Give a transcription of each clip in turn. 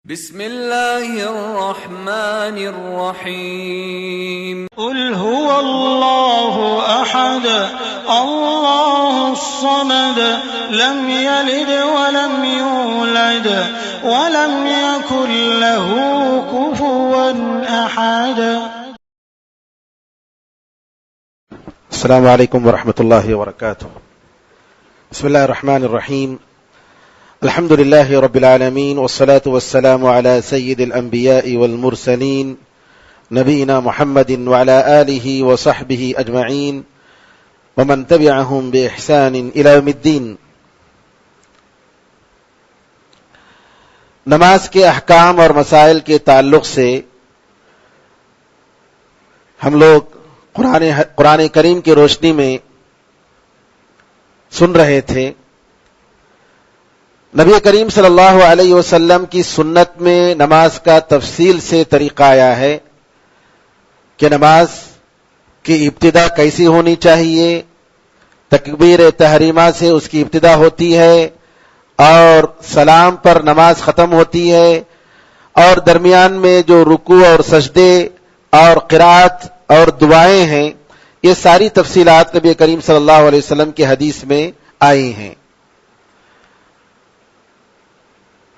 بسم اللہ الرحمن الرحیم قل هو اللہ احد اللہ الصمد لم یلد ولم یولد ولم یکن له کفوا احد۔ السلام علیکم ورحمۃ اللہ وبرکاتہ۔ بسم اللہ الرحمن الرحیم۔ الحمد لله رب العالمين والصلاة والسلام على سيد الأنبياء والمرسلين نبينا محمد وعلى آله وصحبه أجمعين ومن تبعهم بإحسان إلى يوم الدين۔ نماز کے احکام اور مسائل کے تعلق سے ہم لوگ قرآن کریم کی روشنی میں سن رہے تھے۔ نبی کریم صلی اللہ علیہ وسلم کی سنت میں نماز کا تفصیل سے طریقہ آیا ہے کہ نماز کی ابتدا کیسی ہونی چاہیے، تکبیر تحریمہ سے اس کی ابتدا ہوتی ہے اور سلام پر نماز ختم ہوتی ہے، اور درمیان میں جو رکوع اور سجدے اور قرات اور دعائیں ہیں، یہ ساری تفصیلات نبی کریم صلی اللہ علیہ وسلم کی حدیث میں آئی ہیں۔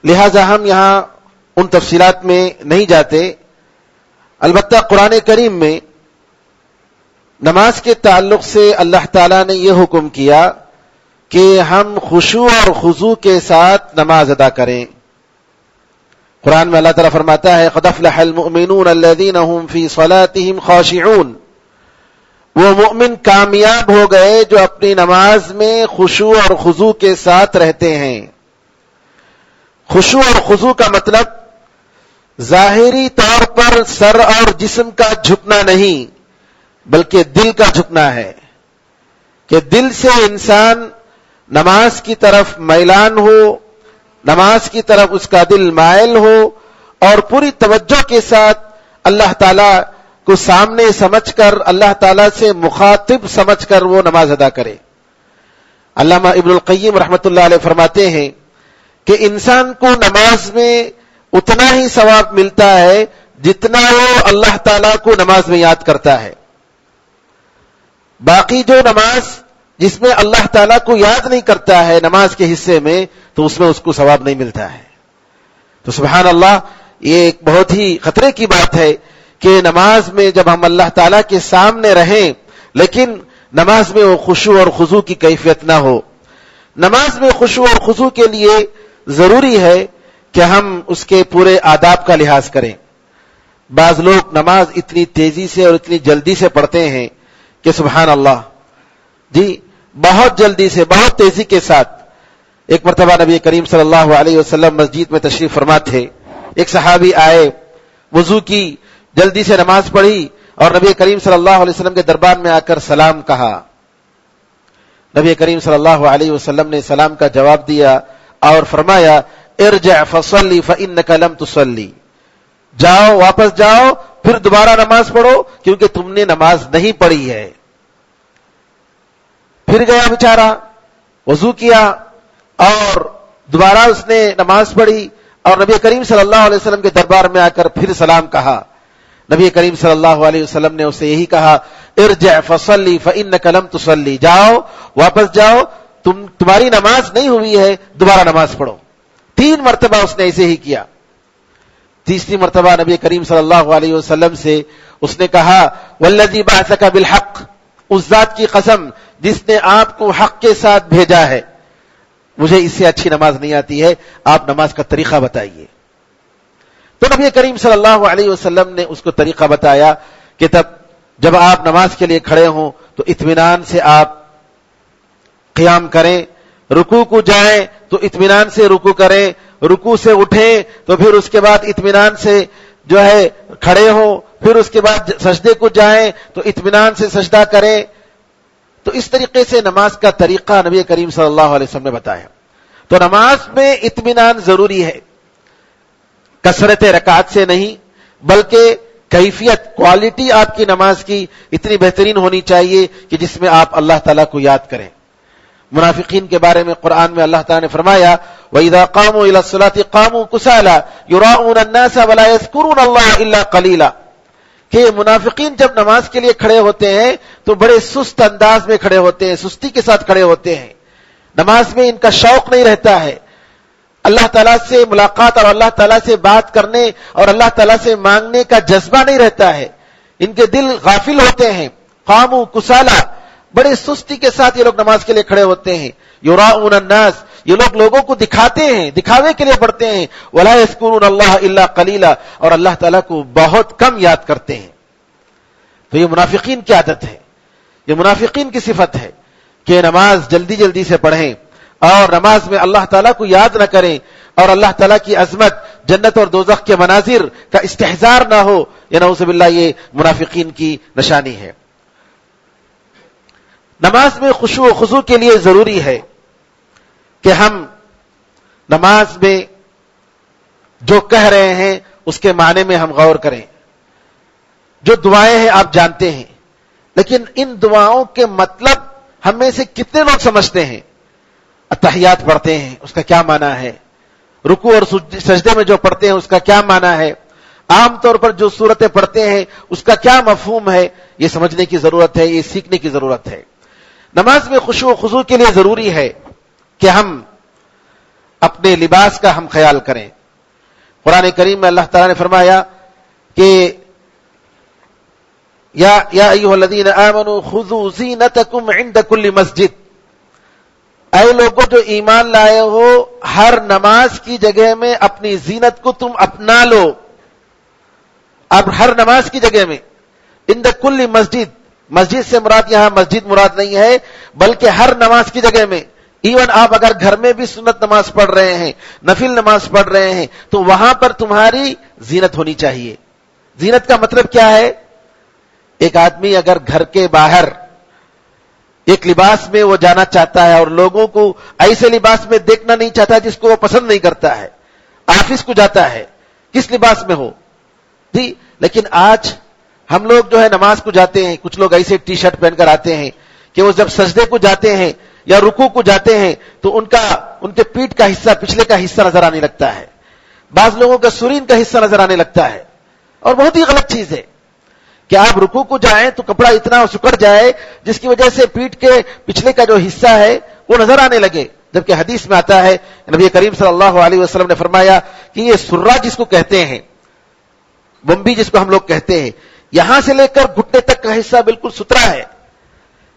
لہذا ہم یہاں ان تفصیلات میں نہیں جاتے، البتہ قرآن کریم میں نماز کے تعلق سے اللہ تعالیٰ نے یہ حکم کیا کہ ہم خشوع اور خضوع کے ساتھ نماز ادا کریں۔ قرآن میں اللہ تعالیٰ فرماتا ہے قد افلح المؤمنون الذین هم فی صلاتهم خاشعون، وہ مومن کامیاب ہو گئے جو اپنی نماز میں خشوع اور خضوع کے ساتھ رہتے ہیں۔ خشوع اور خضوع کا مطلب ظاہری طور پر سر اور جسم کا جھکنا نہیں بلکہ دل کا جھکنا ہے، کہ دل سے انسان نماز کی طرف میلان ہو، نماز کی طرف اس کا دل مائل ہو اور پوری توجہ کے ساتھ اللہ تعالیٰ کو سامنے سمجھ کر، اللہ تعالیٰ سے مخاطب سمجھ کر وہ نماز ادا کرے۔ علامہ ابن القیم رحمۃ اللہ علیہ فرماتے ہیں کہ انسان کو نماز میں اتنا ہی ثواب ملتا ہے جتنا وہ اللہ تعالیٰ کو نماز میں یاد کرتا ہے۔ باقی جو نماز جس میں اللہ تعالیٰ کو یاد نہیں کرتا ہے نماز کے حصے میں، تو اس میں اس کو ثواب نہیں ملتا ہے۔ تو سبحان اللہ، یہ ایک بہت ہی خطرے کی بات ہے کہ نماز میں جب ہم اللہ تعالیٰ کے سامنے رہیں لیکن نماز میں وہ خشوع اور خضوع کی کیفیت نہ ہو۔ نماز میں خشوع اور خضوع کے لیے ضروری ہے کہ ہم اس کے پورے آداب کا لحاظ کریں۔ بعض لوگ نماز اتنی تیزی سے اور اتنی جلدی سے پڑھتے ہیں کہ سبحان اللہ، جی بہت جلدی سے، بہت تیزی کے ساتھ۔ ایک مرتبہ نبی کریم صلی اللہ علیہ وسلم مسجد میں تشریف فرما تھے، ایک صحابی آئے، وضو کی، جلدی سے نماز پڑھی اور نبی کریم صلی اللہ علیہ وسلم کے دربار میں آ کر سلام کہا۔ نبی کریم صلی اللہ علیہ وسلم نے سلام کا جواب دیا اور فرمایا ارجع فصلی فانک لم تصلی، جاؤ، واپس جاؤ، پھر دوبارہ نماز پڑھو کیونکہ تم نے نماز نہیں پڑھی ہے۔ پھر گیا بیچارہ، وضو کیا اور دوبارہ اس نے نماز پڑھی اور نبی کریم صلی اللہ علیہ وسلم کے دربار میں آ کر پھر سلام کہا۔ نبی کریم صلی اللہ علیہ وسلم نے اسے یہی کہا ارجع فصلی فانک لم تصلی، جاؤ، واپس جاؤ، تمہاری نماز نہیں ہوئی ہے، دوبارہ نماز پڑھو۔ 3 مرتبہ اس نے ایسے ہی کیا۔ تیسری مرتبہ نبی کریم صلی اللہ علیہ وسلم سے اس نے کہا والذی بعثک بالحق، اس ذات کی قسم جس نے آپ کو حق کے ساتھ بھیجا ہے، مجھے اس سے اچھی نماز نہیں آتی ہے، آپ نماز کا طریقہ بتائیے۔ تو نبی کریم صلی اللہ علیہ وسلم نے اس کو طریقہ بتایا کہ جب آپ نماز کے لیے کھڑے ہوں تو اطمینان سے آپ قیام کریں، رکوع کو جائیں تو اطمینان سے رکوع کریں، رکوع سے اٹھیں تو پھر اس کے بعد اطمینان سے جو ہے کھڑے ہوں، پھر اس کے بعد سجدے کو جائیں تو اطمینان سے سجدہ کریں۔ تو اس طریقے سے نماز کا طریقہ نبی کریم صلی اللہ علیہ وسلم نے بتایا۔ تو نماز میں اطمینان ضروری ہے، کثرت رکعات سے نہیں بلکہ کیفیت، کوالٹی آپ کی نماز کی اتنی بہترین ہونی چاہیے کہ جس میں آپ اللہ تعالیٰ کو یاد کریں۔ منافقین کے بارے میں قرآن میں اللہ تعالیٰ نے فرمایا وَإِذَا قَامُوا إِلَى الصَّلَاةِ قَامُوا كُسَالَىٰ يُرَاءُونَ النَّاسَ وَلَا يَذْكُرُونَ اللَّهَ إِلَّا قَلِيلًا کہ منافقین جب نماز کے لیے کھڑے ہوتے ہیں تو بڑے سست انداز میں کھڑے ہوتے ہیں، سستی کے ساتھ کھڑے ہوتے ہیں، نماز میں ان کا شوق نہیں رہتا ہے، اللہ تعالیٰ سے ملاقات اور اللہ تعالیٰ سے بات کرنے اور اللہ تعالیٰ سے مانگنے کا جذبہ نہیں رہتا ہے، ان کے دل غافل ہوتے ہیں۔ قاموا کسالى، بڑے سستی کے ساتھ یہ لوگ نماز کے لیے کھڑے ہوتے ہیں۔ یراؤون الناس، یہ لوگ لوگوں کو دکھاتے ہیں، دکھاوے کے لیے پڑھتے ہیں۔ ولا یذکرون اللہ الا قلیلا، اور اللہ تعالیٰ کو بہت کم یاد کرتے ہیں۔ تو یہ منافقین کی عادت ہے، یہ منافقین کی صفت ہے کہ نماز جلدی جلدی سے پڑھیں اور نماز میں اللہ تعالیٰ کو یاد نہ کریں اور اللہ تعالیٰ کی عظمت، جنت اور دوزخ کے مناظر کا استحضار نہ ہو، یہ نعوذ باللہ یہ منافقین کی نشانی ہے۔ نماز میں خشوع و خضوع کے لیے ضروری ہے کہ ہم نماز میں جو کہہ رہے ہیں اس کے معنی میں ہم غور کریں۔ جو دعائیں ہیں آپ جانتے ہیں، لیکن ان دعاؤں کے مطلب ہم میں سے کتنے لوگ سمجھتے ہیں؟ اتحیات پڑھتے ہیں، اس کا کیا معنی ہے؟ رکوع اور سجدے میں جو پڑھتے ہیں اس کا کیا معنی ہے؟ عام طور پر جو سورتیں پڑھتے ہیں اس کا کیا مفہوم ہے؟ یہ سمجھنے کی ضرورت ہے، یہ سیکھنے کی ضرورت ہے۔ نماز میں خشوع و خضوع کے لیے ضروری ہے کہ ہم اپنے لباس کا ہم خیال کریں۔ قرآن کریم میں اللہ تعالیٰ نے فرمایا کہ یا ایھا الذین آمنوا خذوا زینتکم عند کل مسجد، اے لوگوں جو ایمان لائے ہو، ہر نماز کی جگہ میں اپنی زینت کو تم اپنا لو۔ اب ہر نماز کی جگہ میں، عند کل مسجد، مسجد سے مراد یہاں مسجد مراد نہیں ہے بلکہ ہر نماز کی جگہ میں، ایون آپ اگر گھر میں بھی سنت نماز پڑھ رہے ہیں، نفل نماز پڑھ رہے ہیں، تو وہاں پر تمہاری زینت ہونی چاہیے۔ زینت کا مطلب کیا ہے؟ ایک آدمی اگر گھر کے باہر ایک لباس میں وہ جانا چاہتا ہے اور لوگوں کو ایسے لباس میں دیکھنا نہیں چاہتا جس کو وہ پسند نہیں کرتا ہے، آفس کو جاتا ہے کس لباس میں ہو جی، لیکن آج ہم لوگ جو ہے نماز کو جاتے ہیں، کچھ لوگ ایسے ٹی شرٹ پہن کر آتے ہیں کہ وہ جب سجدے کو جاتے ہیں یا رکوع کو جاتے ہیں تو ان کے پیٹھ کا حصہ، پچھلے کا حصہ نظر آنے لگتا ہے، بعض لوگوں کا سرین کا حصہ نظر آنے لگتا ہے، اور بہت ہی غلط چیز ہے کہ آپ رکوع کو جائیں تو کپڑا اتنا سکڑ جائے جس کی وجہ سے پیٹھ کے پچھلے کا جو حصہ ہے وہ نظر آنے لگے، جبکہ حدیث میں آتا ہے نبی کریم صلی اللہ علیہ وسلم نے فرمایا کہ یہ سرہ جس کو کہتے ہیں، بمبی جس کو ہم لوگ کہتے ہیں، یہاں سے لے کر گھٹنے تک کا حصہ بالکل ستھرا ہے،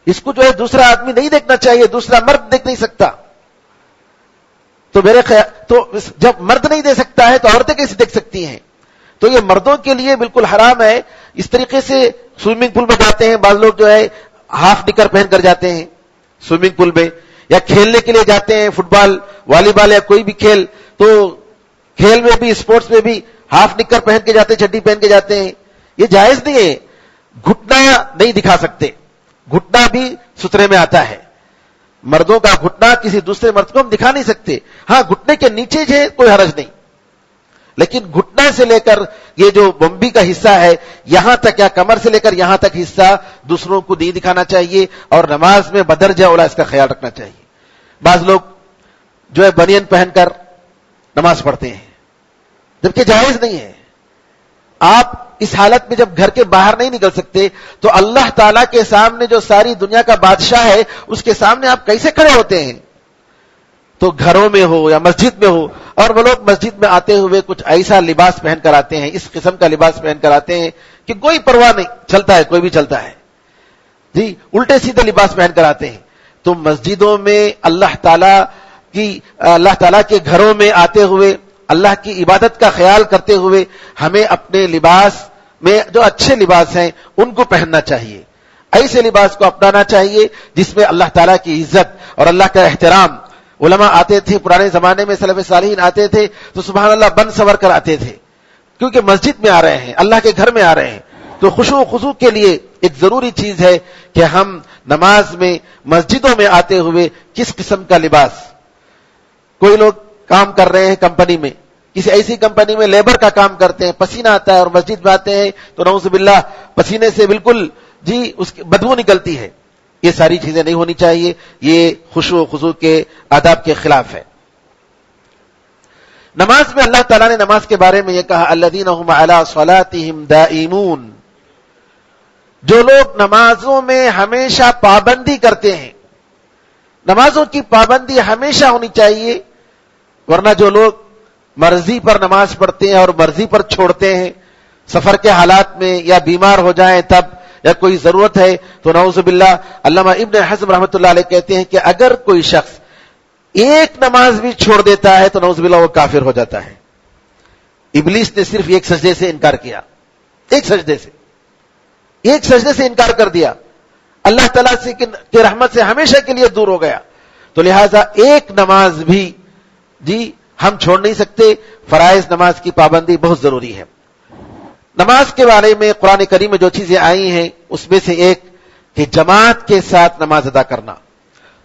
اس کو جو ہے دوسرا آدمی نہیں دیکھنا چاہیے، دوسرا مرد دیکھ نہیں سکتا۔ تو میرے خیال تو جب مرد نہیں دے سکتا ہے تو عورتیں کیسے دیکھ سکتی ہیں؟ تو یہ مردوں کے لیے بالکل حرام ہے۔ اس طریقے سے سوئمنگ پول میں جاتے ہیں بعض لوگ جو ہے ہاف نکر پہن کر جاتے ہیں سوئمنگ پول میں، یا کھیلنے کے لیے جاتے ہیں فٹ بال، والی بال یا کوئی بھی کھیل، تو کھیل میں بھی اسپورٹس میں بھی ہاف نکر پہن کے جاتے ہیں، چڈی پہن کے جاتے ہیں، یہ جائز نہیں ہے۔ گھٹنا نہیں دکھا سکتے، گھٹنا بھی سترے میں آتا ہے، مردوں کا گھٹنا کسی دوسرے مرد کو ہم دکھا نہیں سکتے، ہاں گھٹنے کے نیچے جو ہے کوئی حرج نہیں، لیکن گھٹنا سے لے کر یہ جو بمبی کا حصہ ہے یہاں تک، یا کمر سے لے کر یہاں تک حصہ دوسروں کو نہیں دکھانا چاہیے، اور نماز میں بدرجہ اولا اس کا خیال رکھنا چاہیے۔ بعض لوگ جو ہے بنین پہن کر نماز پڑھتے ہیں جبکہ جائز نہیں ہے۔ آپ اس حالت میں جب گھر کے باہر نہیں نکل سکتے تو اللہ تعالیٰ کے سامنے جو ساری دنیا کا بادشاہ ہے اس کے سامنے آپ کیسے کھڑے ہوتے ہیں؟ تو گھروں میں ہو یا مسجد میں ہو، اور وہ لوگ مسجد میں آتے ہوئے کچھ ایسا لباس پہن کر آتے ہیں، اس قسم کا لباس پہن کر آتے ہیں کہ کوئی پرواہ نہیں، چلتا ہے، کوئی بھی چلتا ہے جی، الٹے سیدھے لباس پہن کر آتے ہیں۔ تو مسجدوں میں اللہ تعالیٰ کے گھروں میں آتے ہوئے اللہ کی عبادت کا خیال کرتے ہوئے ہمیں اپنے لباس میں جو اچھے لباس ہیں ان کو پہننا چاہیے، ایسے لباس کو اپنانا چاہیے جس میں اللہ تعالیٰ کی عزت اور اللہ کا احترام۔ علماء آتے تھے پرانے زمانے میں، سلف صالحین آتے تھے تو سبحان اللہ بن سور کر آتے تھے، کیونکہ مسجد میں آ رہے ہیں، اللہ کے گھر میں آ رہے ہیں۔ تو خشوع و خضوع کے لیے ایک ضروری چیز ہے کہ ہم نماز میں مسجدوں میں آتے ہوئے کس قسم کا لباس، کوئی لوگ کام کر رہے ہیں کمپنی میں، کسی ایسی کمپنی میں لیبر کا کام کرتے ہیں، پسینہ آتا ہے اور مسجد میں آتے ہیں تو نعوذ باللہ پسینے سے بالکل جی اس کی بدبو نکلتی ہے، یہ ساری چیزیں نہیں ہونی چاہیے، یہ خشوع و خضوع کے آداب کے خلاف ہے۔ نماز میں اللہ تعالیٰ نے نماز کے بارے میں یہ کہا الذین هم علی صلاتهم دائمون، جو لوگ نمازوں میں ہمیشہ پابندی کرتے ہیں، نمازوں کی پابندی ہمیشہ ہونی چاہیے، ورنہ جو لوگ مرضی پر نماز پڑھتے ہیں اور مرضی پر چھوڑتے ہیں، سفر کے حالات میں یا بیمار ہو جائیں تب یا کوئی ضرورت ہے تو نعوذ باللہ، علامہ ابن حزم رحمۃ اللہ علیہ کہتے ہیں کہ اگر کوئی شخص ایک نماز بھی چھوڑ دیتا ہے تو نعوذ باللہ وہ کافر ہو جاتا ہے۔ ابلیس نے صرف ایک سجدے سے انکار کیا، ایک سجدے سے انکار کر دیا، اللہ تعالیٰ سے کی رحمت سے ہمیشہ کے لیے دور ہو گیا۔ تو لہٰذا ایک نماز بھی ہم چھوڑ نہیں سکتے، فرائض نماز کی پابندی بہت ضروری ہے۔ نماز کے بارے میں قرآن کریم میں جو چیزیں آئی ہیں اس میں سے ایک کہ جماعت کے ساتھ نماز ادا کرنا۔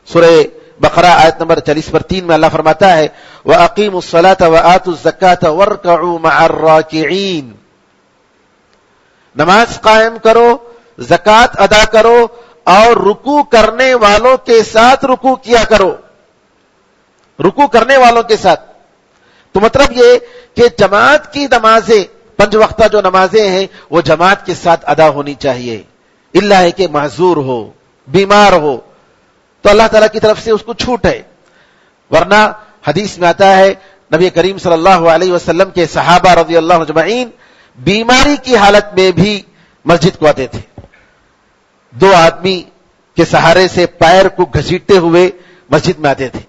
سورہ بقرہ آیت نمبر 40/3 میں اللہ فرماتا ہے وَأَقِيمُوا الصَّلَاةَ وَآتُوا الزَّكَاةَ وَارْكَعُوا مَعَ الرَّاكِعِينَ، نماز قائم کرو، زکوٰۃ ادا کرو اور رکوع کرنے والوں کے ساتھ رکوع کیا کرو، رکوع کرنے والوں کے ساتھ۔ تو مطلب یہ کہ جماعت کی نمازیں، 5 وقتہ جو نمازیں ہیں وہ جماعت کے ساتھ ادا ہونی چاہیے، اللہ ہے کہ معذور ہو، بیمار ہو تو اللہ تعالیٰ کی طرف سے اس کو چھوٹ ہے، ورنہ حدیث میں آتا ہے نبی کریم صلی اللہ علیہ وسلم کے صحابہ رضی اللہ اجمعین بیماری کی حالت میں بھی مسجد کو آتے تھے، 2 آدمی کے سہارے سے پیر کو گھسیٹتے ہوئے مسجد میں آتے تھے،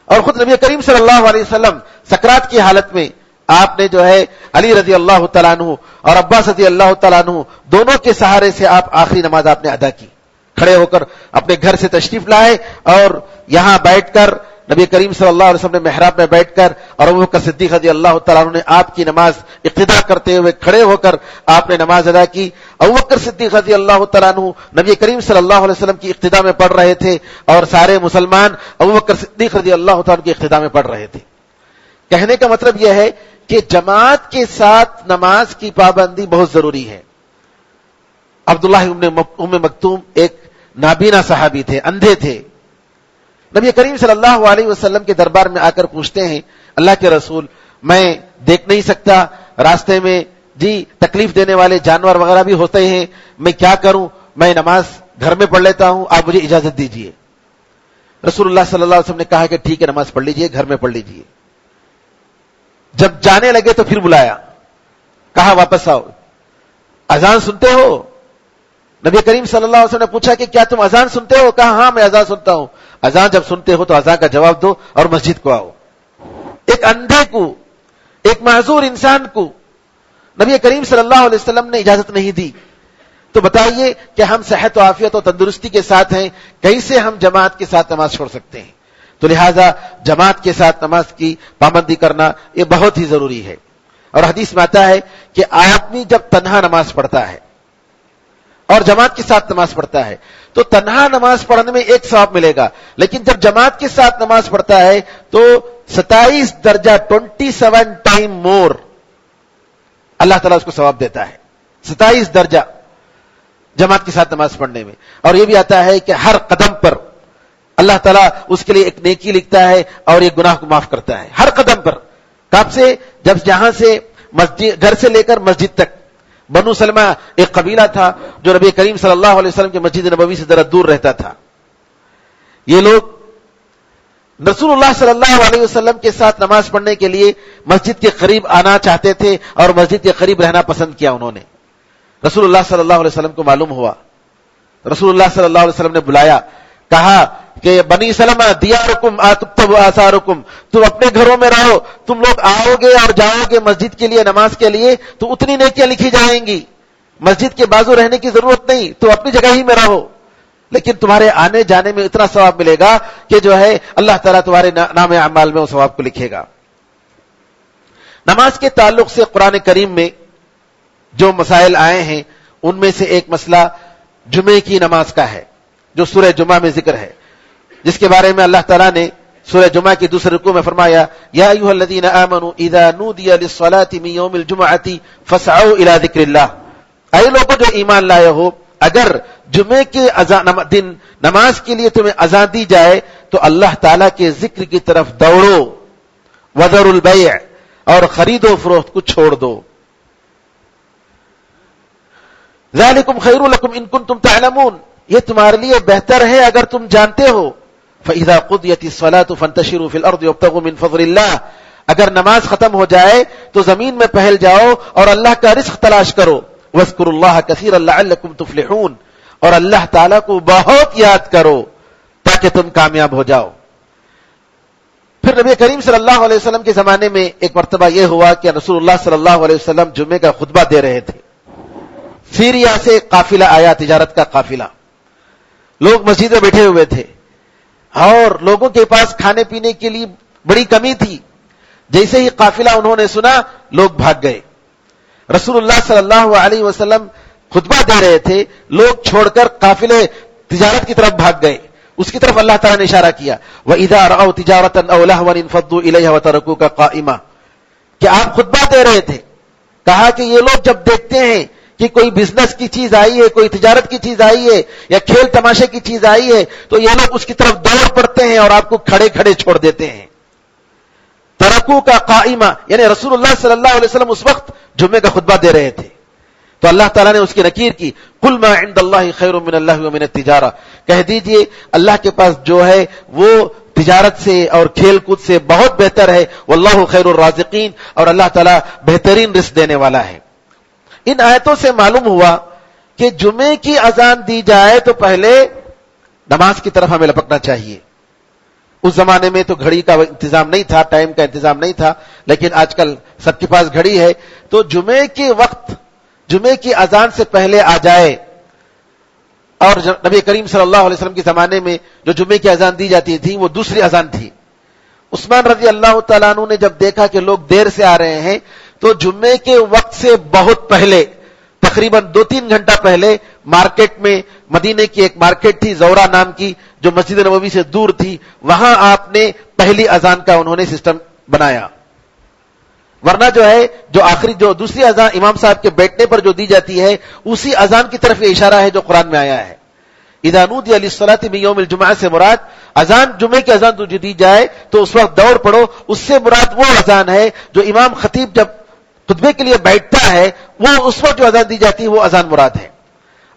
اور خود نبی کریم صلی اللہ علیہ وسلم سکرات کی حالت میں آپ نے جو ہے علی رضی اللہ تعالیٰ عنہ اور عباس رضی اللہ تعالیٰ عنہ دونوں کے سہارے سے آپ آخری نماز آپ نے ادا کی، کھڑے ہو کر اپنے گھر سے تشریف لائے اور یہاں بیٹھ کر نبی کریم صلی اللہ علیہ وسلم نے محراب میں بیٹھ کر اور ابوبکر صدیق رضی اللہ تعالیٰ عنہ نے آپ کی نماز اقتدا کرتے ہوئے کھڑے ہو کر آپ نے نماز ادا کی۔ ابوبکر صدیق رضی اللہ تعالیٰ عنہ نبی کریم صلی اللہ علیہ وسلم کی اقتدا میں پڑھ رہے تھے اور سارے مسلمان ابوبکر صدیق رضی اللہ تعالیٰ عنہ کی اقتدا میں پڑھ رہے تھے۔ کہنے کا مطلب یہ ہے کہ جماعت کے ساتھ نماز کی پابندی بہت ضروری ہے۔ عبداللہ ام مکتوم ایک نابینا صحابی تھے، اندھے تھے، نبی کریم صلی اللہ علیہ وسلم کے دربار میں آ کر پوچھتے ہیں اللہ کے رسول میں دیکھ نہیں سکتا، راستے میں تکلیف دینے والے جانور وغیرہ بھی ہوتے ہیں، میں کیا کروں؟ میں نماز گھر میں پڑھ لیتا ہوں، آپ مجھے اجازت دیجیے۔ رسول اللہ صلی اللہ علیہ وسلم نے کہا کہ ٹھیک ہے نماز پڑھ لیجیے، گھر میں پڑھ لیجیے۔ جب جانے لگے تو پھر بلایا، کہا واپس آؤ، اذان سنتے ہو؟ نبی کریم صلی اللہ علیہ وسلم نے پوچھا کہ کیا تم اذان سنتے ہو؟ کہا ہاں میں اذان سنتا ہوں۔ اذان جب سنتے ہو تو اذان کا جواب دو اور مسجد کو آؤ۔ ایک اندھے کو، ایک معذور انسان کو نبی کریم صلی اللہ علیہ وسلم نے اجازت نہیں دی، تو بتائیے کہ ہم صحت و عافیت و تندرستی کے ساتھ ہیں، کیسے ہم جماعت کے ساتھ نماز چھوڑ سکتے ہیں؟ تو لہٰذا جماعت کے ساتھ نماز کی پابندی کرنا یہ بہت ہی ضروری ہے۔ اور حدیث میں آتا ہے کہ آدمی جب تنہا نماز پڑھتا ہے اور جماعت کے ساتھ نماز پڑھتا ہے تو تنہا نماز پڑھنے میں 1 ثواب ملے گا، لیکن جب جماعت کے ساتھ نماز پڑھتا ہے تو 27 درجہ 27 ٹائم مور اللہ تعالیٰ اس کو ثواب دیتا ہے، 27 درجہ جماعت کے ساتھ نماز پڑھنے میں۔ اور یہ بھی آتا ہے کہ ہر قدم پر اللہ تعالیٰ اس کے لیے ایک نیکی لکھتا ہے اور ایک گناہ کو معاف کرتا ہے، ہر قدم پر۔ کب سے؟ جب جہاں سے مسجد، گھر سے لے کر مسجد تک، بنو سلمہ ایک قبیلہ تھا جو نبی کریم صلی اللہ علیہ وسلم کے مسجد نبوی سے ذرا دور رہتا تھا، یہ لوگ رسول اللہ صلی اللہ علیہ وسلم کے ساتھ نماز پڑھنے کے لیے مسجد کے قریب آنا چاہتے تھے اور مسجد کے قریب رہنا پسند کیا انہوں نے۔ رسول اللہ صلی اللہ علیہ وسلم کو معلوم ہوا، رسول اللہ صلی اللہ علیہ وسلم نے بلایا، کہا کہ بنی سلمہ دیارکم تکتب آثارکم، تم اپنے گھروں میں رہو، تم لوگ آؤ گے اور جاؤ گے مسجد کے لیے، نماز کے لیے، تو اتنی نیکیاں لکھی جائیں گی، مسجد کے بازو رہنے کی ضرورت نہیں، تو اپنی جگہ ہی میں رہو، لیکن تمہارے آنے جانے میں اتنا ثواب ملے گا کہ جو ہے اللہ تعالیٰ تمہارے نام اعمال میں اس ثواب کو لکھے گا۔ نماز کے تعلق سے قرآن کریم میں جو مسائل آئے ہیں ان میں سے ایک مسئلہ جمعے کی نماز کا ہے جو سورہ جمعہ میں ذکر ہے، جس کے بارے میں اللہ تعالیٰ نے سورہ جمعہ کی دوسرے رکوع میں فرمایا یا ایھا الذین آمنوا اذا نودی للصلاۃ من یوم الجمعۃ فاسعوا الی ذکر اللہ، اے لوگوں جو ایمان لائے ہو، اگر جمعے کے دن نماز کے لیے تمہیں اذان دی جائے تو اللہ تعالیٰ کے ذکر کی طرف دوڑو، وذروا البیع، اور خرید و فروخت کو چھوڑ دو. ذالکم خیر لکم ان کنتم تعلمون، یہ تمہارے لیے بہتر ہے اگر تم جانتے ہو. فَإِذَا قُضِيَتِ الصَّلَاةُ فَانتَشِرُوا فِي الْأَرْضِ وَابْتَغُوا مِنْ فَضْلِ اللَّهِ، اگر نماز ختم ہو جائے تو زمین میں پھیل جاؤ اور اللہ کا رزق تلاش کرو. وَاذْكُرُوا اللَّهَ كَثِيرًا لَعَلَّكُمْ تُفْلِحُونَ، اور اللہ تعالیٰ کو بہت یاد کرو تاکہ تم کامیاب ہو جاؤ. پھر نبی کریم صلی اللہ علیہ وسلم کے زمانے میں ایک مرتبہ یہ ہوا کہ رسول اللہ صلی اللہ علیہ وسلم جمعے کا خطبہ دے رہے تھے. سیریا سے قافلہ آیا، تجارت کا قافلہ. لوگ مسجد میں بیٹھے ہوئے تھے اور لوگوں کے پاس کھانے پینے کے لیے بڑی کمی تھی. جیسے ہی قافلہ انہوں نے سنا، لوگ بھاگ گئے. رسول اللہ صلی اللہ علیہ وسلم خطبہ دے رہے تھے، لوگ چھوڑ کر قافلے تجارت کی طرف بھاگ گئے. اس کی طرف اللہ تعالیٰ نے اشارہ کیا، وَإِذَا رَأَوْا تِجَارَةً أَوْ لَهْوًا انفضوا إِلَيْهَا وَتَرَكُوكَ قَائِمًا، کہ آپ خطبہ دے رہے تھے. کہا کہ یہ لوگ جب دیکھتے ہیں کہ کوئی بزنس کی چیز آئی ہے، کوئی تجارت کی چیز آئی ہے یا کھیل تماشے کی چیز آئی ہے تو یہ لوگ اس کی طرف دوڑ پڑتے ہیں اور آپ کو کھڑے کھڑے چھوڑ دیتے ہیں. ترکو کا قائمہ، یعنی رسول اللہ صلی اللہ علیہ وسلم اس وقت جمعے کا خطبہ دے رہے تھے. تو اللہ تعالیٰ نے اس کی نکیر کی، قل ما عند اللہ خیر من اللہ ومن التجارہ، کہہ دیجئے اللہ کے پاس جو ہے وہ تجارت سے اور کھیل کود سے بہت بہتر ہے. واللہ خیر الرازقین، اور اللہ تعالیٰ بہترین رزق دینے والا ہے. ان آیتوں سے معلوم ہوا کہ جمعے کی اذان دی جائے تو پہلے نماز کی طرف ہمیں لپکنا چاہیے. اس زمانے میں تو گھڑی کا انتظام نہیں تھا، ٹائم کا انتظام نہیں تھا، لیکن آج کل سب کے پاس گھڑی ہے. تو جمعے کے وقت جمعے کی اذان سے پہلے آ جائے. اور نبی کریم صلی اللہ علیہ وسلم کے زمانے میں جو جمعے کی اذان دی جاتی تھی وہ دوسری اذان تھی. عثمان رضی اللہ تعالیٰ عنہ نے جب دیکھا کہ لوگ دیر سے آ رہے ہیں تو جمعے کے وقت سے بہت پہلے، تقریباً 2-3 گھنٹہ پہلے، مارکیٹ میں، مدینے کی ایک مارکیٹ تھی زورا نام کی جو مسجد نبوی سے دور تھی، وہاں آپ نے پہلی اذان کا انہوں نے سسٹم بنایا. ورنہ جو ہے جو آخری جو دوسری اذان امام صاحب کے بیٹھنے پر جو دی جاتی ہے اسی اذان کی طرف یہ اشارہ ہے جو قرآن میں آیا ہے. اذا نودی للصلاۃ من یوم الجمعہ سے مراد اذان جمعے کی اذان تجھے دی جائے تو اس وقت دوڑ پڑو. اس سے مراد وہ اذان ہے جو امام خطیب جب خطبے کے لیے بیٹھتا ہے وہ اس وقت جو اذان دی جاتی ہے وہ اذان مراد ہے.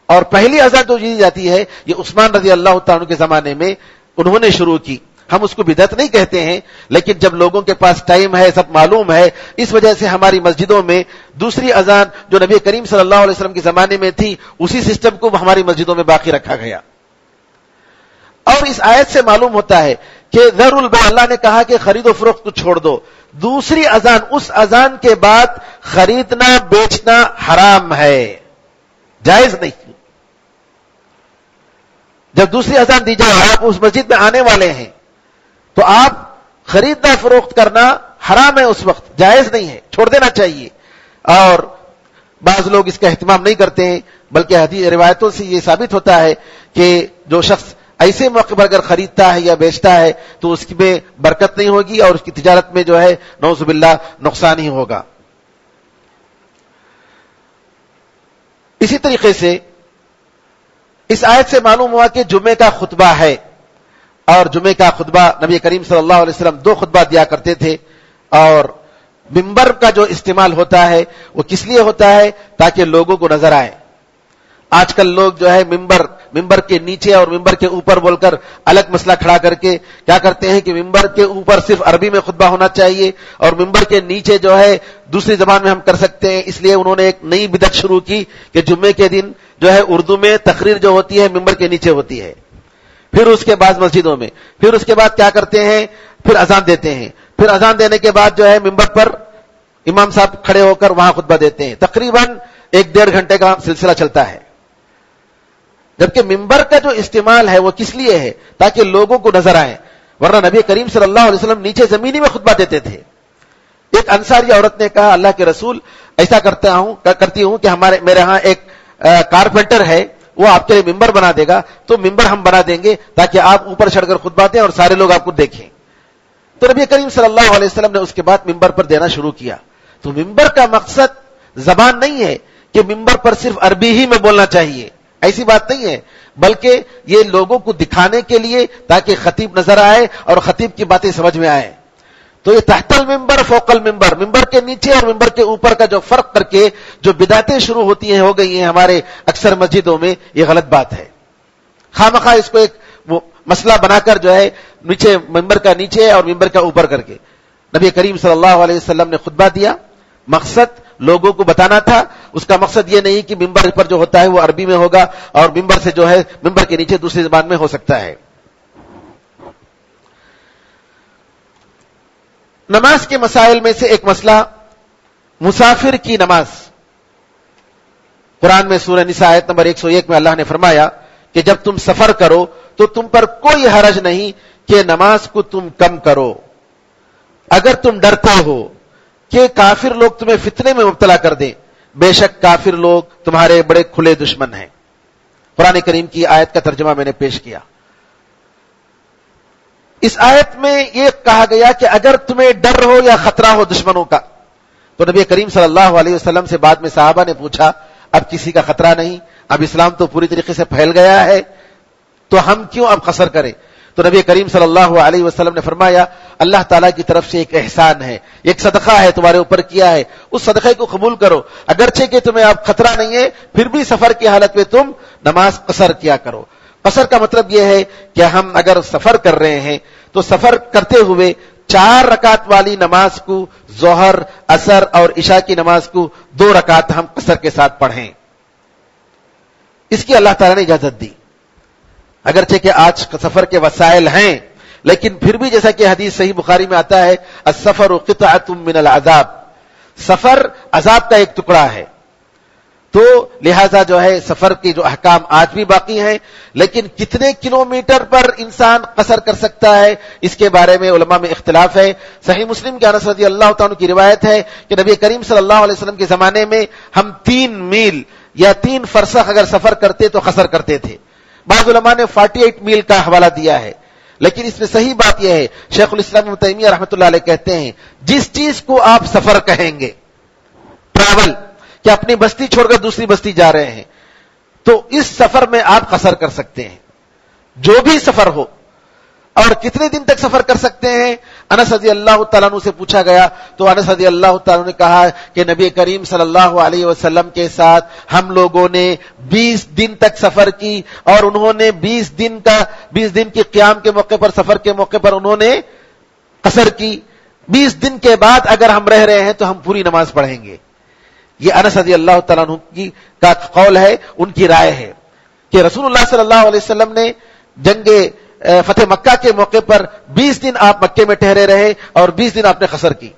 اور پہلی اذان جو دی جاتی ہے یہ عثمان رضی اللہ تعالیٰ کے زمانے میں انہوں نے شروع کی. ہم اس کو بدعت نہیں کہتے ہیں، لیکن جب لوگوں کے پاس ٹائم ہے، سب معلوم ہے، اس وجہ سے ہماری مسجدوں میں دوسری اذان جو نبی کریم صلی اللہ علیہ وسلم کے زمانے میں تھی اسی سسٹم کو ہماری مسجدوں میں باقی رکھا گیا. اور اس آیت سے معلوم ہوتا ہے کہ ذر البیع، اللہ نے کہا کہ خرید و فروخت کو چھوڑ دو. دوسری اذان، اس اذان کے بعد خریدنا بیچنا حرام ہے، جائز نہیں. جب دوسری اذان دی جائے آپ اس مسجد میں آنے والے ہیں تو آپ خریدنا فروخت کرنا حرام ہے، اس وقت جائز نہیں ہے، چھوڑ دینا چاہیے. اور بعض لوگ اس کا اہتمام نہیں کرتے ہیں، بلکہ حدیث روایتوں سے یہ ثابت ہوتا ہے کہ جو شخص ایسے موقع پر اگر خریدتا ہے یا بیچتا ہے تو اس میں برکت نہیں ہوگی اور اس کی تجارت میں جو ہے نعوذ باللہ نقصان ہی ہوگا. اسی طریقے سے اس آیت سے معلوم ہوا کہ جمعے کا خطبہ ہے، اور جمعے کا خطبہ نبی کریم صلی اللہ علیہ وسلم 2 خطبہ دیا کرتے تھے. اور منبر کا جو استعمال ہوتا ہے وہ کس لیے ہوتا ہے؟ تاکہ لوگوں کو نظر آئے. آج کل لوگ جو ہے منبر کے نیچے اور منبر کے اوپر بول کر الگ مسئلہ کھڑا کر کے کیا کرتے ہیں کہ منبر کے اوپر صرف عربی میں خطبہ ہونا چاہیے اور منبر کے نیچے جو ہے دوسری زبان میں ہم کر سکتے ہیں. اس لیے انہوں نے ایک نئی بدعت شروع کی کہ جمعے کے دن جو ہے اردو میں تقریر جو ہوتی ہے منبر کے نیچے ہوتی ہے. پھر اس کے بعد مسجدوں میں پھر اس کے بعد کیا کرتے ہیں، پھر اذان دیتے ہیں. پھر اذان دینے کے بعد جو ہے منبر پر امام صاحب کھڑے ہو کر وہاں خطبہ دیتے ہیں. تقریباً 1-1.5 گھنٹے کا سلسلہ چلتا ہے. جبکہ منبر کا جو استعمال ہے وہ کس لیے ہے؟ تاکہ لوگوں کو نظر آئے. ورنہ نبی کریم صلی اللہ علیہ وسلم نیچے زمینی میں خطبہ دیتے تھے. ایک انصاری عورت نے کہا اللہ کے رسول ایسا کرتی ہوں کہ میرے ہاں ایک کارپینٹر ہے، وہ آپ کے لیے ممبر بنا دے گا، تو ممبر ہم بنا دیں گے تاکہ آپ اوپر چڑھ کر خطبہ دیں اور سارے لوگ آپ کو دیکھیں. تو نبی کریم صلی اللہ علیہ وسلم نے اس کے بعد ممبر پر دینا شروع کیا. تو ممبر کا مقصد زبان نہیں ہے کہ ممبر پر صرف عربی ہی میں بولنا چاہیے، ایسی بات نہیں ہے، بلکہ یہ لوگوں کو دکھانے کے لیے تاکہ خطیب نظر آئے اور خطیب کی باتیں سمجھ میں آئے. تو یہ تحت المنبر فوق المنبر، ممبر کے نیچے اور ممبر کے اوپر کا جو فرق کر کے جو بدعتیں شروع ہوتی ہیں ہو گئی ہیں ہمارے اکثر مسجدوں میں، یہ غلط بات ہے. خامخواہ اس کو ایک مسئلہ بنا کر جو ہے نیچے ممبر کا نیچے اور ممبر کا اوپر کر کے. نبی کریم صلی اللہ علیہ وسلم نے خطبہ دیا، مقصد لوگوں کو بتانا تھا. اس کا مقصد یہ نہیں کہ ممبر پر جو ہوتا ہے وہ عربی میں ہوگا اور ممبر سے جو ہے ممبر کے نیچے دوسری زبان میں ہو سکتا ہے. نماز کے مسائل میں سے ایک مسئلہ مسافر کی نماز. قرآن میں سورہ نساء آیت نمبر 101 میں اللہ نے فرمایا کہ جب تم سفر کرو تو تم پر کوئی حرج نہیں کہ نماز کو تم کم کرو، اگر تم ڈرتے ہو کہ کافر لوگ تمہیں فتنے میں مبتلا کر دیں. بے شک کافر لوگ تمہارے بڑے کھلے دشمن ہیں. قرآن کریم کی آیت کا ترجمہ میں نے پیش کیا. اس آیت میں یہ کہا گیا کہ اگر تمہیں ڈر ہو یا خطرہ ہو دشمنوں کا، تو نبی کریم صلی اللہ علیہ وسلم سے بعد میں صحابہ نے پوچھا اب کسی کا خطرہ نہیں، اب اسلام تو پوری طریقے سے پھیل گیا ہے، تو ہم کیوں اب قصر کریں؟ تو نبی کریم صلی اللہ علیہ وسلم نے فرمایا اللہ تعالیٰ کی طرف سے ایک احسان ہے، ایک صدقہ ہے تمہارے اوپر کیا ہے، اس صدقے کو قبول کرو. اگرچہ کہ تمہیں اب خطرہ نہیں ہے پھر بھی سفر کی حالت میں تم نماز قصر کیا کرو. قصر کا مطلب یہ ہے کہ ہم اگر سفر کر رہے ہیں تو سفر کرتے ہوئے 4 رکعت والی نماز کو ظہر، عصر اور عشاء کی نماز کو 2 رکعت ہم قصر کے ساتھ پڑھیں. اس کی اللہ تعالیٰ نے اجازت دی. اگرچہ کہ آج سفر کے وسائل ہیں لیکن پھر بھی جیسا کہ حدیث صحیح بخاری میں آتا ہے السفر قطعۃ من العذاب، سفر عذاب کا ایک ٹکڑا ہے. تو لہذا جو ہے سفر کے جو احکام آج بھی باقی ہیں، لیکن کتنے کلومیٹر پر انسان قصر کر سکتا ہے اس کے بارے میں علماء میں اختلاف ہے. صحیح مسلم کے انس رضی اللہ تعالیٰ کی روایت ہے کہ نبی کریم صلی اللہ علیہ وسلم کے زمانے میں ہم 3 میل یا 3 فرسخ اگر سفر کرتے تو قصر کرتے تھے. بعض علماء نے 48 میل کا حوالہ دیا ہے، لیکن اس میں صحیح بات یہ ہے، شیخ الاسلام ابن تیمیہ رحمۃ اللہ علیہ کہتے ہیں جس چیز کو آپ سفر کہیں گے، ٹریول، کہ اپنی بستی چھوڑ کر دوسری بستی جا رہے ہیں، تو اس سفر میں آپ قصر کر سکتے ہیں، جو بھی سفر ہو. اور کتنے دن تک سفر کر سکتے ہیں؟ انس رضی اللہ تعالیٰ عنہ سے پوچھا گیا تو انس رضی اللہ تعالیٰ عنہ نے کہا کہ نبی کریم صلی اللہ علیہ وسلم کے ساتھ ہم لوگوں نے 20 دن تک سفر کی اور انہوں نے 20 دن کے قیام کے موقع پر، سفر کے موقع پر انہوں نے قصر کی. 20 دن کے بعد اگر ہم رہ رہے ہیں تو ہم پوری نماز پڑھیں گے. یہ انس رضی اللہ تعالیٰ عنہ کا قول ہے، ان کی رائے ہے کہ رسول اللہ صلی اللہ علیہ وسلم نے جنگ فتح مکہ کے موقع پر 20 دن آپ مکے میں ٹھہرے رہے اور 20 دن آپ نے قصر کی.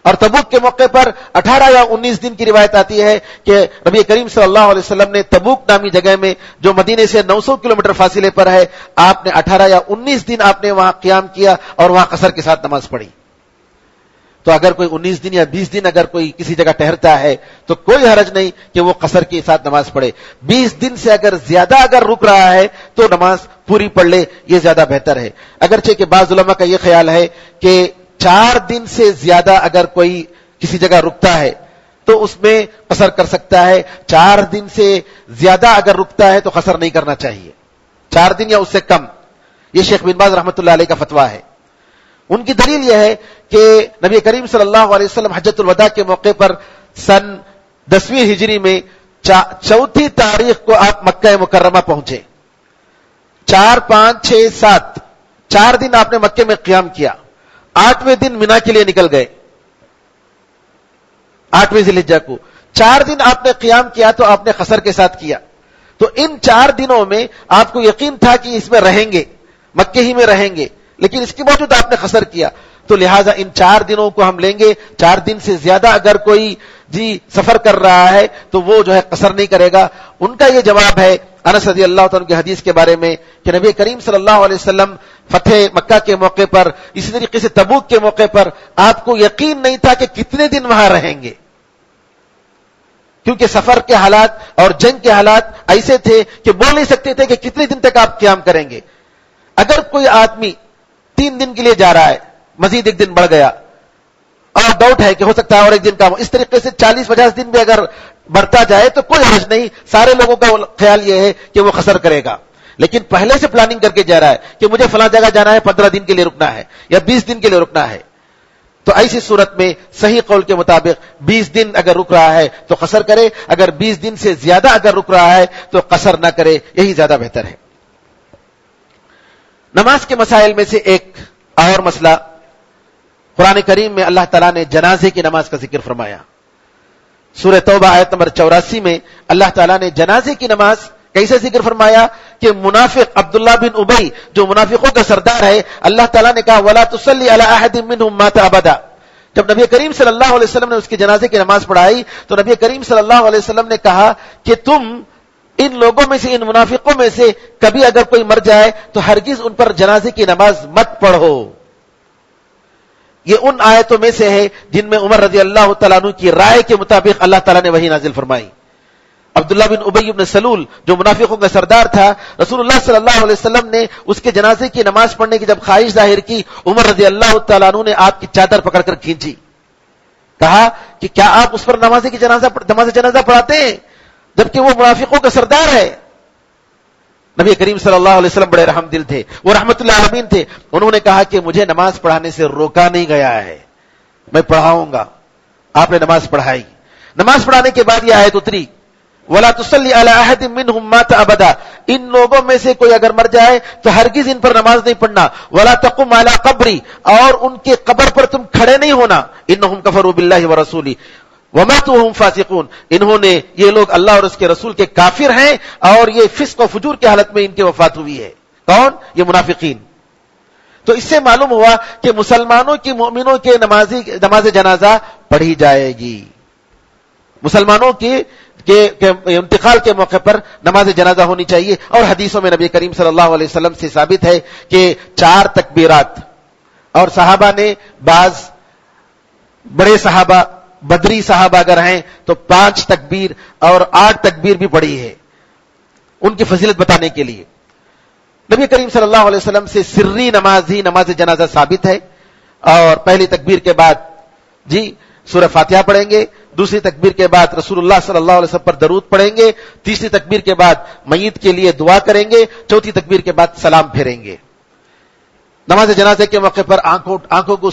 اور تبوک کے موقع پر 18 یا 19 دن کی روایت آتی ہے کہ نبی کریم صلی اللہ علیہ وسلم نے تبوک نامی جگہ میں جو مدینے سے 900 کلومیٹر فاصلے پر ہے، آپ نے 18 یا 19 دن آپ نے وہاں قیام کیا اور وہاں قصر کے ساتھ نماز پڑھی. تو اگر کوئی 19 دن یا 20 دن اگر کوئی کسی جگہ ٹھہرتا ہے تو کوئی حرج نہیں کہ وہ قصر کے ساتھ نماز پڑھے. 20 دن سے اگر زیادہ اگر رک رہا ہے تو نماز پوری پڑھ لے، یہ زیادہ بہتر ہے. اگرچہ کہ بعض علماء کا یہ خیال ہے کہ 4 دن سے زیادہ اگر کوئی کسی جگہ رکتا ہے تو اس میں قصر کر سکتا ہے. 4 دن سے زیادہ اگر رکتا ہے تو قصر نہیں کرنا چاہیے، 4 دن یا اس سے کم. یہ شیخ بن باز رحمۃ اللہ علیہ کا فتویٰ ہے. ان کی دلیل یہ ہے کہ نبی کریم صلی اللہ علیہ وسلم حجۃ الوداع کے موقع پر سن 10ویں ہجری میں 4 تاریخ کو آپ مکہ مکرمہ پہنچے. 4، 5، 6، 7 4 دن آپ نے مکے میں قیام کیا. 8ویں دن مینا کے لیے نکل گئے. 8ویں ذی الحجہ کو 4 دن آپ نے قیام کیا تو آپ نے قصر کے ساتھ کیا. تو ان 4 دنوں میں آپ کو یقین تھا کہ اس میں رہیں گے، مکے ہی میں رہیں گے، لیکن اس کے باوجود آپ نے قصر کیا. تو لہٰذا ان 4 دنوں کو ہم لیں گے. 4 دن سے زیادہ اگر کوئی سفر کر رہا ہے تو وہ جو ہے قصر نہیں کرے گا. ان کا یہ جواب ہے انس رضی اللہ تعالیٰ کی حدیث کے بارے میں کہ نبی کریم صلی اللہ علیہ وسلم فتح مکہ کے موقع پر، اسی طریقے سے تبوک کے موقع پر آپ کو یقین نہیں تھا کہ کتنے دن وہاں رہیں گے، کیونکہ سفر کے حالات اور جنگ کے حالات ایسے تھے کہ بول نہیں سکتے تھے کہ کتنے دن تک آپ قیام کریں گے. اگر کوئی آدمی 3 دن کے لیے جا رہا ہے، مزید 1 دن بڑھ گیا اور ڈاؤٹ ہے کہ ہو سکتا ہے اور 1 دن کا، اس طریقے سے 40-50 دن بھی اگر بڑھتا جائے تو کوئی حرج نہیں، سارے لوگوں کا خیال یہ ہے کہ وہ قصر کرے گا، لیکن پہلے سے پلاننگ کر کے جا رہا ہے کہ مجھے فلاں جگہ جانا ہے، 15 دن کے لیے رکنا ہے یا 20 دن کے لیے رکنا ہے، تو ایسی صورت میں صحیح قول کے مطابق 20 دن اگر رک رہا ہے تو قصر کرے، اگر 20 دن سے زیادہ اگر رک رہا ہے تو قصر نہ کرے، یہی زیادہ بہتر ہے۔ نماز کے مسائل میں سے ایک اور مسئلہ، قرآن کریم میں اللہ تعالیٰ نے جنازے کی نماز کا ذکر فرمایا۔ سورہ توبہ آیت نمبر 84 میں اللہ تعالیٰ نے جنازے کی نماز کیسے ذکر فرمایا کہ منافق عبداللہ بن ابی جو منافقوں کا سردار ہے، اللہ تعالیٰ نے کہا وَلَا تُصَلِّ عَلَىٰ أَحَدٍ مِّنْهُمْ مَاتَ أَبَدًا۔ جب نبی کریم صلی اللہ علیہ وسلم نے اس کے جنازے کی نماز پڑھائی تو نبی کریم صلی اللہ علیہ وسلم نے کہا کہ تم ان لوگوں میں سے، ان منافقوں میں سے کبھی اگر کوئی مر جائے تو ہرگز ان پر جنازے کی نماز مت پڑھو۔ یہ ان آیتوں میں سے ہے جن میں عمر رضی اللہ تعالیٰ عنہ کی رائے کے مطابق اللہ تعالیٰ نے وحی نازل فرمائی۔ عبداللہ بن ابی بن سلول جو منافقوں کا سردار تھا، رسول اللہ صلی اللہ علیہ وسلم نے اس کے جنازے کی نماز پڑھنے کی جب خواہش ظاہر کی، عمر رضی اللہ تعالیٰ عنہ نے آپ کی چادر پکڑ کر کھینچی، کہا کہ کیا آپ اس پر نماز جنازہ پڑھاتے ہیں جبکہ وہ منافقوں کا سردار ہے؟ نبی کریم صلی اللہ علیہ وسلم بڑے رحم دل تھے، وہ رحمت اللہ عالمین تھے، انہوں نے کہا کہ مجھے نماز پڑھانے سے روکا نہیں گیا ہے، میں پڑھاؤں گا۔ آپ نے نماز پڑھائی، نماز پڑھانے کے بعد یہ آیت اتری وَلَا تُصَلِّ عَلَىٰ أَحَدٍ مِّنْهُمْ مَاتَ أَبَدًا، ان لوگوں میں سے کوئی اگر مر جائے تو ہرگز ان پر نماز نہیں پڑھنا، وَلَا تَقُمْ عَلَىٰ قَبْرِي، اور ان کے قبر پر تم کھڑے نہیں ہونا، إِنَّهُمْ كَفَرُوا بِاللَّهِ وَرَسُولِهِ وَمَاتُوا وَهُمْ فَاسِقُونَ، انہوں نے، یہ لوگ اللہ اور اس کے رسول کے کافر ہیں اور یہ فسق و فجور کی حالت میں ان کی وفات ہوئی ہے۔ کون؟ یہ منافقین۔ تو اس سے معلوم ہوا کہ مسلمانوں کی، مومنوں کے نماز جنازہ پڑھی جائے گی، مسلمانوں کے انتقال کے موقع پر نماز جنازہ ہونی چاہیے۔ اور حدیثوں میں نبی کریم صلی اللہ علیہ وسلم سے ثابت ہے کہ 4 تکبیرات، اور صحابہ نے، بعض بڑے صحابہ، بدری صحابہ اگر ہیں تو 5 تکبیر اور 8 تکبیر بھی پڑھی ہے، ان کی فضیلت بتانے کے لیے۔ نبی کریم صلی اللہ علیہ وسلم سے سری نماز ہی نماز جنازہ ثابت ہے، اور پہلی تکبیر کے بعد سورہ فاتحہ پڑھیں گے، دوسری تکبیر کے بعد رسول اللہ صلی اللہ علیہ وسلم پر درود پڑھیں گے، تیسری تکبیر کے بعد میت کے لیے دعا کریں گے، چوتھی تکبیر کے بعد سلام پھیریں گے۔ نماز جنازے کے موقع پر آنکھوں کو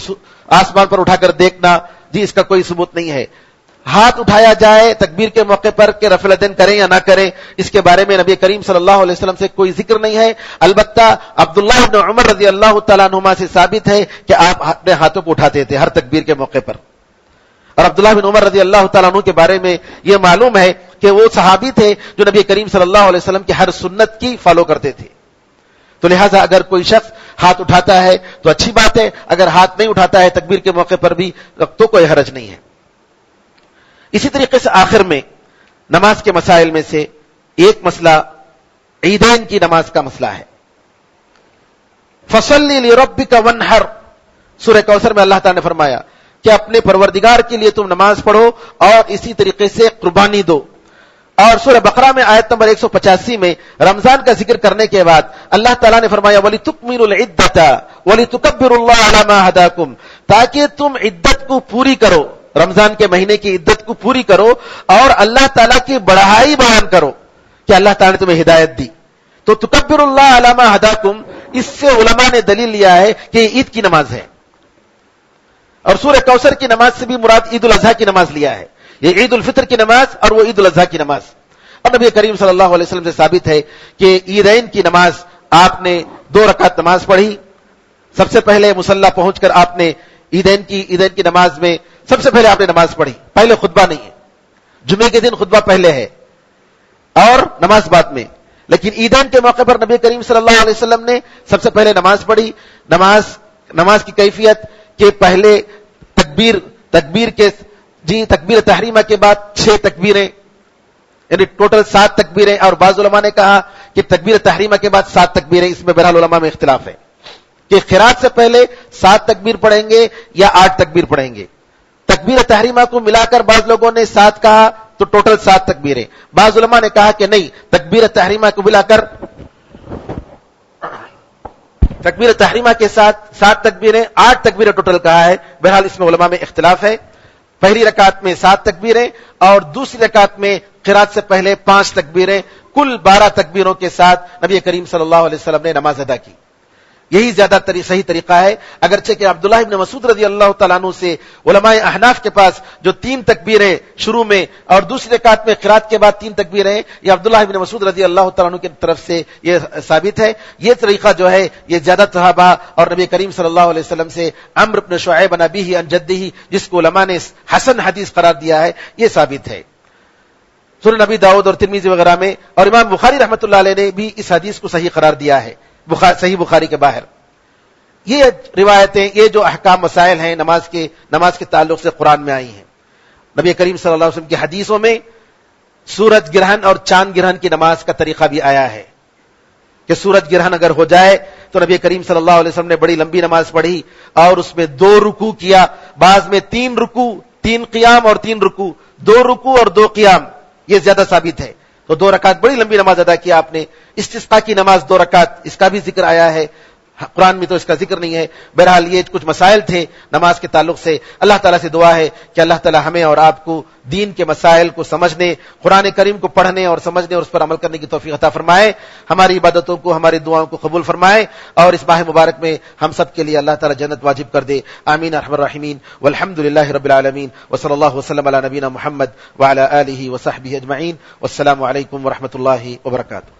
آسمان پر اٹھا کر دیکھنا، اس کا کوئی ثبوت نہیں ہے۔ ہاتھ اٹھایا جائے تکبیر کے موقع پر کہ رفع الیدین کریں یا نہ کریں، اس کے بارے میں نبی کریم صلی اللہ علیہ وسلم سے کوئی ذکر نہیں ہے، البتہ عبداللہ بن عمر رضی اللہ تعالیٰ عنہما سے ثابت ہے کہ آپ اپنے ہاتھوں کو اٹھاتے تھے ہر تکبیر کے موقع پر۔ اور عبداللہ بن عمر رضی اللہ تعالیٰ عنہ کے بارے میں یہ معلوم ہے کہ وہ صحابی تھے جو نبی کریم صلی اللہ علیہ وسلم کی ہر سنت کی فالو کرتے تھے، تو لہٰذا اگر کوئی شخص ہاتھ اٹھاتا ہے تو اچھی بات ہے، اگر ہاتھ نہیں اٹھاتا ہے تکبیر کے موقع پر بھی تو کوئی حرج نہیں ہے۔ اسی طریقے سے آخر میں نماز کے مسائل میں سے ایک مسئلہ عیدین کی نماز کا مسئلہ ہے۔ فَصَلِّ لِرَبِّكَ وَانْحَرْ، سورہ کوثر میں اللہ تعالیٰ نے فرمایا کہ اپنے پروردگار کے لیے تم نماز پڑھو اور اسی طریقے سے قربانی دو۔ اور سورہ بقرہ میں آیت نمبر 185 میں رمضان کا ذکر کرنے کے بعد اللہ تعالیٰ نے فرمایا وَلِتُكْمِلُوا الْعِدَّةَ وَلِتُكَبِّرُوا اللَّهَ عَلَىٰ مَا هَدَاكُمْ، تاکہ تم عدت کو پوری کرو، رمضان کے مہینے کی عدت کو پوری کرو اور اللہ تعالیٰ کی بڑائی بیان کرو کہ اللہ تعالیٰ نے تمہیں ہدایت دی۔ تو تکبر اللہ علی ما ہداکم، اس سے علماء نے دلیل لیا ہے کہ یہ عید کی نماز ہے، اور سورہ کوثر کی نماز سے بھی مراد عید الاضحیٰ کی نماز لیا ہے، یہ عید الفطر کی نماز اور وہ عید الاضحیٰ کی نماز۔ اور نبی کریم صلی اللہ علیہ وسلم سے ثابت ہے کہ عیدین کی نماز آپ نے 2 رکعت نماز پڑھی، سب سے پہلے مصلی پہنچ کر آپ نے عیدین کی نماز میں سب سے پہلے آپ نے نماز پڑھی، پہلے خطبہ نہیں ہے، جمعے کے دن خطبہ پہلے ہے اور نماز بعد میں، لیکن عیدین کے موقع پر نبی کریم صلی اللہ علیہ وسلم نے سب سے پہلے نماز پڑھی۔ نماز کی کیفیت کہ پہلے تکبیر تحریمہ کے بعد 6 تکبیریں، یعنی ٹوٹل 7 تکبیریں، اور بعض علماء نے کہا کہ تکبیر تحریمہ کے بعد 7 تکبیریں، اس میں بہرحال علماء میں اختلاف ہے کہ قرات سے پہلے 7 تکبیر پڑھیں گے یا 8 تکبیر پڑھیں گے۔ تکبیر تحریمہ کو ملا کر بعض لوگوں نے 7 کہا تو ٹوٹل 7 تکبیریں، بعض علماء نے کہا کہ نہیں، تکبیر تحریمہ کو ملا کر تکبیر تحریمہ کے ساتھ 7 تکبیریں، 8 تکبیریں ٹوٹل کہا ہے، بہرحال اس میں علماء میں اختلاف ہے۔ پہلی رکعت میں 7 تکبیریں اور دوسری رکعت میں قرات سے پہلے 5 تکبیریں، کل 12 تکبیروں کے ساتھ نبی کریم صلی اللہ علیہ وسلم نے نماز ادا کی. یہی زیادہ صحیح طریقہ ہے، اگرچہ کہ عبداللہ ابن مسعود رضی اللہ تعالیٰ عنہ سے علماء احناف کے پاس جو 3 تکبیریں شروع میں اور دوسری رکعت میں قرات کے بعد 3 تکبیریں ہیں، یہ عبداللہ ابن مسعود رضی اللہ تعالیٰ عنہ کی طرف سے یہ ثابت ہے. یہ طریقہ جو ہے یہ زیادہ صحابہ اور نبی کریم صلی اللہ علیہ وسلم سے عمرو بن شعیب عن ابیہ عن جدہ، جس کو علماء نے حسن حدیث قرار دیا ہے، یہ ثابت ہے. سنن نبی داؤد اور ترمذی وغیرہ میں، اور امام بخاری رحمۃ اللہ علیہ نے بھی اس حدیث کو صحیح قرار دیا ہے صحیح بخاری کے باہر. یہ روایتیں، یہ جو احکام مسائل ہیں نماز کے تعلق سے قرآن میں آئی ہیں. نبی کریم صلی اللہ علیہ وسلم کی حدیثوں میں سورج گرہن اور چاند گرہن کی نماز کا طریقہ بھی آیا ہے کہ سورج گرہن اگر ہو جائے تو نبی کریم صلی اللہ علیہ وسلم نے بڑی لمبی نماز پڑھی اور اس میں 2 رکوع کیا، بعض میں 3 رکوع، 3 قیام اور 3 رکوع، 2 رکوع اور 2 قیام، یہ زیادہ ثابت ہے. تو 2 رکعت بڑی لمبی نماز ادا کیا آپ نے. استسقاء کی نماز 2 رکعت، اس کا بھی ذکر آیا ہے، قرآن میں تو اس کا ذکر نہیں ہے. بہرحال یہ کچھ مسائل تھے نماز کے تعلق سے. اللہ تعالیٰ سے دعا ہے کہ اللہ تعالیٰ ہمیں اور آپ کو دین کے مسائل کو سمجھنے، قرآن کریم کو پڑھنے اور سمجھنے اور اس پر عمل کرنے کی توفیق عطا فرمائے. ہماری عبادتوں کو، ہماری دعاؤں کو قبول فرمائے اور اس ماہ مبارک میں ہم سب کے لیے اللہ تعالیٰ جنت واجب کر دے. آمین ارحم الراحمین. والحمد للہ رب العالمین وصلی اللہ وسلم علی نبینا محمد وعلی آلہ وصحبہ اجمعین. والسلام علیکم ورحمۃ اللہ وبرکاتہ.